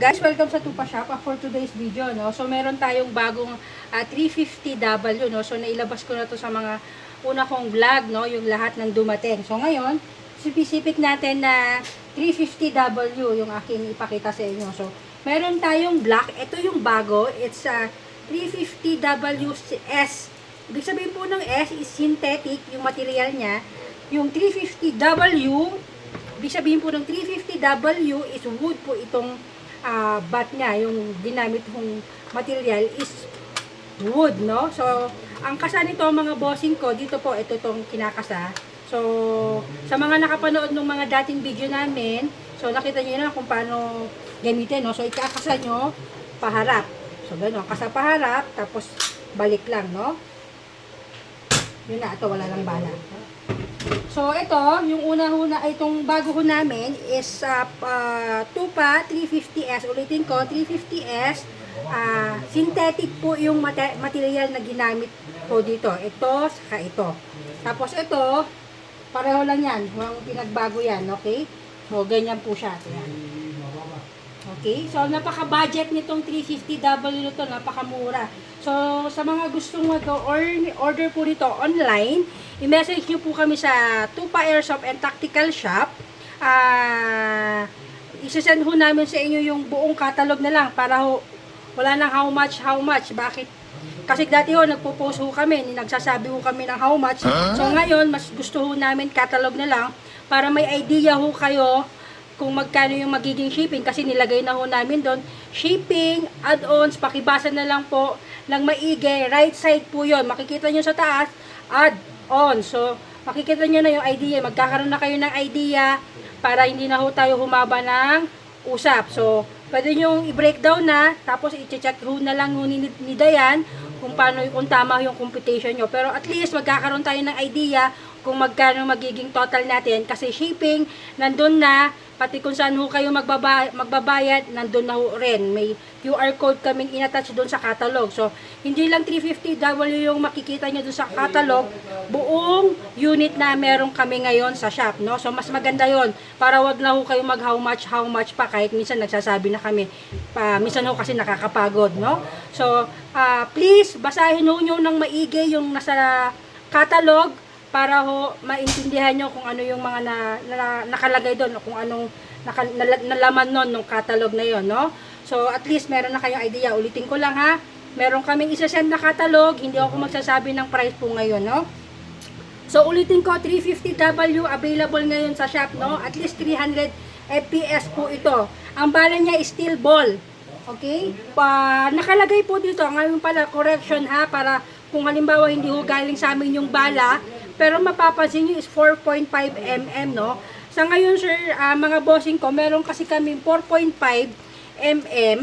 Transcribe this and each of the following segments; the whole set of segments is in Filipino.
Guys, welcome sa Tupa Shop for today's video, no? So meron tayong bagong 350W, no? So nailabas ko na to sa mga una kong vlog, no? Yung lahat ng dumating. So ngayon, specific natin na 350W yung aking ipakita sa inyo. So meron tayong black, ito yung bago, it's 350WS. Ibig sabihin po ng S is synthetic, yung material niya. Yung 350W, ibig sabihin po ng 350W is wood po itong bat niya, yung ginamit kong material is wood, no? So, ang kasa nito, mga bossing ko, dito po, ito tong kinakasa. So, sa mga nakapanood ng mga dating video namin, so nakita niyo na kung paano gamitin, no? So, ikakasa nyo paharap. So, gano'n, kasa paharap, tapos balik lang, no? Yun na, ito, wala lang bala. So, ito, yung una-una, itong bago ko namin is Tupa 350S. Ulitin ko, 350S. Synthetic po yung material na ginamit ko dito. Ito, saka ito. Tapos ito, pareho lang yan. Walang pinagbago yan, okay? So, ganyan po siya. Ayan. Okay? So, napaka-budget nitong 350W nito. Napakamura. So, sa mga gustong mag-order po nito online, i-message nyo po kami sa Tupa Airsoft and Tactical Shop. Isasend ho namin sa inyo yung buong catalog na lang para ho, wala nang how much. Bakit? Kasi dati ho, nagpo-post ho kami, nagsasabi ho kami ng how much. So, ngayon, mas gusto ho namin catalog na lang para may idea ho kayo kung magkano yung magiging shipping kasi nilagay na ho namin doon. Shipping, add-ons, pakibasa na lang po ng maigi. Right side po yon. Makikita nyo sa taas, add-on. So, makikita nyo na yung idea. Magkakaroon na kayo ng idea para hindi na ho tayo humaba ng usap. So, pwede nyo i-breakdown na, tapos i-check ho na lang ni Dayan kung paano, kung tama yung computation nyo. Pero at least magkakaroon tayo ng idea kung magkano magiging total natin kasi shipping, nandun na, pati kung saan ho kayo magbabayad, nandun na ho rin. May QR code kaming inattach doon sa catalog. So, hindi lang 350W yung makikita nyo doon sa catalog, buong unit na meron kami ngayon sa shop, no? So, mas maganda yon para wag na ho kayo mag how much pa, kahit minsan nagsasabi na kami. Minsan ho kasi nakakapagod, no? So, please, basahin ho nyo ng maigi yung nasa catalog, para ho maintindihan nyo kung ano yung mga nakalagay doon o kung anong nalaman nun ng catalog na yon, no? So, at least meron na kayong idea. Ulitin ko lang ha, meron kaming isasend na catalog, hindi ako magsasabi ng price po ngayon, no? So, ulitin ko, 350W available ngayon sa shop, no? At least 300 FPS po ito. Ang bala niya is steel ball. Okay? Nakalagay po dito, ngayon pala, correction ha, para kung halimbawa hindi ho galing sa amin yung bala, pero mapapansin nyo is 4.5mm, no? Sa ngayon, sir, mga bossing ko, meron kasi kami 4.5mm,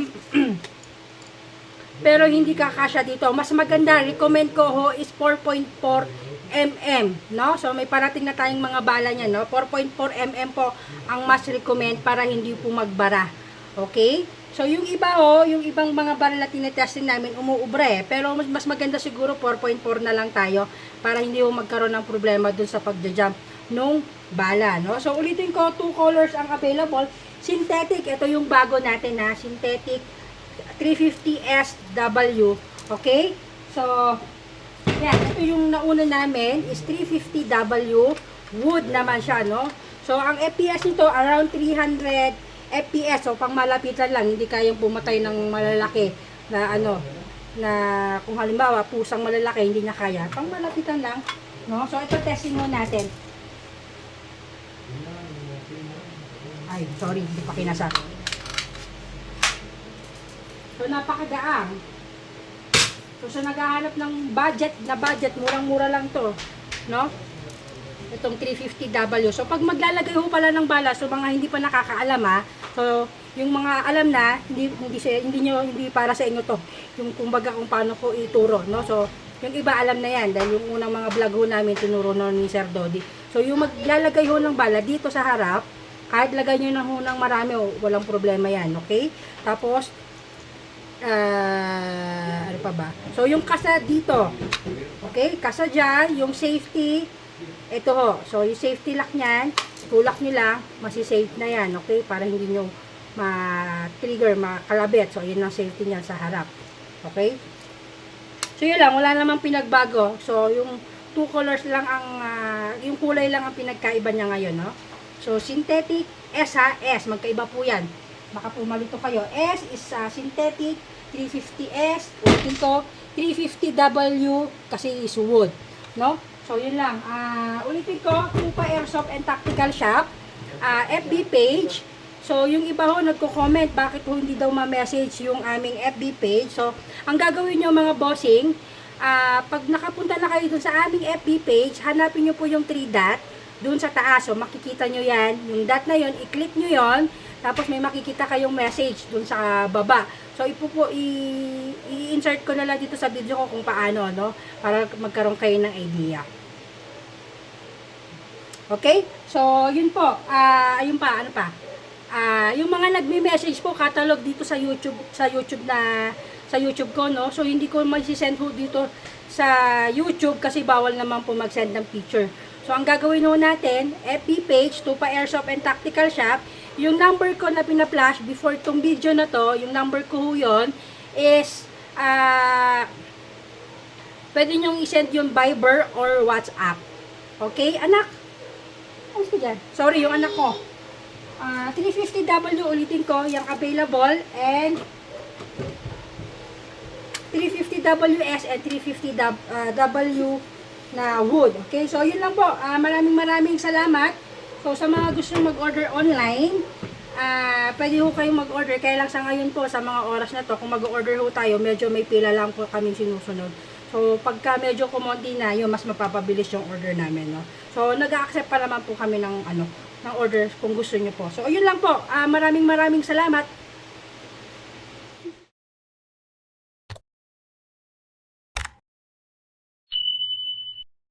pero hindi kakasya dito. Mas maganda, recommend ko ho is 4.4mm, no? So, may parating na tayong mga bala niya, no? 4.4mm po ang mas recommend para hindi po magbara. Okay? So, yung iba ho, yung ibang mga baril na tinetesting namin, umuubre. Pero mas maganda siguro 4.4 na lang tayo para hindi ho magkaroon ng problema dun sa pagja-jump nung bala, no? So, ulitin ko, 2 colors ang available. Synthetic, ito yung bago natin na synthetic 350SW. Okay? So, yan, ito yung nauna namin is 350W. Wood naman siya, no? So, ang FPS nito around 300 FPS, so pang malapitan lang, hindi kayang pumatay ng malalaki na ano, na kung halimbawa pusang malalaki hindi niya kaya, pang malapitan lang, no? So ito testing mo natin. Ay, sorry, hindi pa kinasa. So napakagaang. So sa naghahanap ng budget, murang-mura lang to, no? Itong 350W. So, pag maglalagay ho pala ng bala, so mga hindi pa nakakaalam ha, so, yung mga alam na, hindi para sa inyo to. Yung kumbaga kung paano ko ituro, no? So, yung iba alam na yan, dahil yung unang mga vlog ho namin, tinuro na ni Sir Dodi. So, yung maglalagay ho ng bala dito sa harap, kahit lagay nyo na ho ng marami, walang problema yan, okay? Tapos, ano pa ba? So, yung kasa dito, okay? Kasa dyan, yung safety, ito ho. So, yung safety lock niyan, tulak nyo lang, masisafe na yan, okay? Para hindi nyo ma-trigger, makalabit. So, yun ang safety niyan sa harap. Okay? So, yun lang. Wala namang pinagbago. So, yung two colors lang ang, yung kulay lang ang pinagkaiba niya ngayon, no? So, synthetic, S ha, S. Magkaiba po yan. Baka po malito kayo. S is synthetic, 350S. Ulitin ko, 350W kasi is wood, no? So, yun lang. Ulitin ko, Pupa Airsoft and Tactical Shop. FB page. So, yung iba ho, nagko-comment, bakit ho hindi daw ma-message yung aming FB page. So, ang gagawin nyo mga bossing, pag nakapunta na kayo dun sa aming FB page, hanapin nyo po yung 3 dot dun sa taas. So, makikita nyo yan. Yung dot na yun, i-click nyo yon. Tapos, may makikita kayong message dun sa baba. So, i-insert ko na lang dito sa video ko kung paano, no? Para magkaroon kayo ng idea. Okay? So, yun po. Ayun pa, ano pa? Yung mga nagme-message po, catalog dito sa YouTube ko, no? So, hindi ko mag-send ho dito sa YouTube kasi bawal naman po mag-send ng picture. So, ang gagawin ho natin, FB page, Pupa Airsoft and Tactical Shop, yung number ko na pina-flash before tong video na to, yung number ko ho yun, is, pwede nyong i-send yung Viber or WhatsApp. Okay, anak? Ano ka dyan? Sorry, yung anak ko. 350W ulitin ko, yung available, and 350WS and 350W na wood. Okay, so yun lang po. Maraming salamat. So sa mga gusto mag-order online, pwede ho kayong mag-order. Kaya lang sa ngayon po, sa mga oras na to, kung mag-order ho tayo, medyo may pila lang po kaming sinusunod. So pagka medyo kumonti na, yun, mas mapapabilis yung order namin, no? So nag-accept pa naman po kami ng ng order kung gusto niyo po. So ayun lang po. Maraming salamat.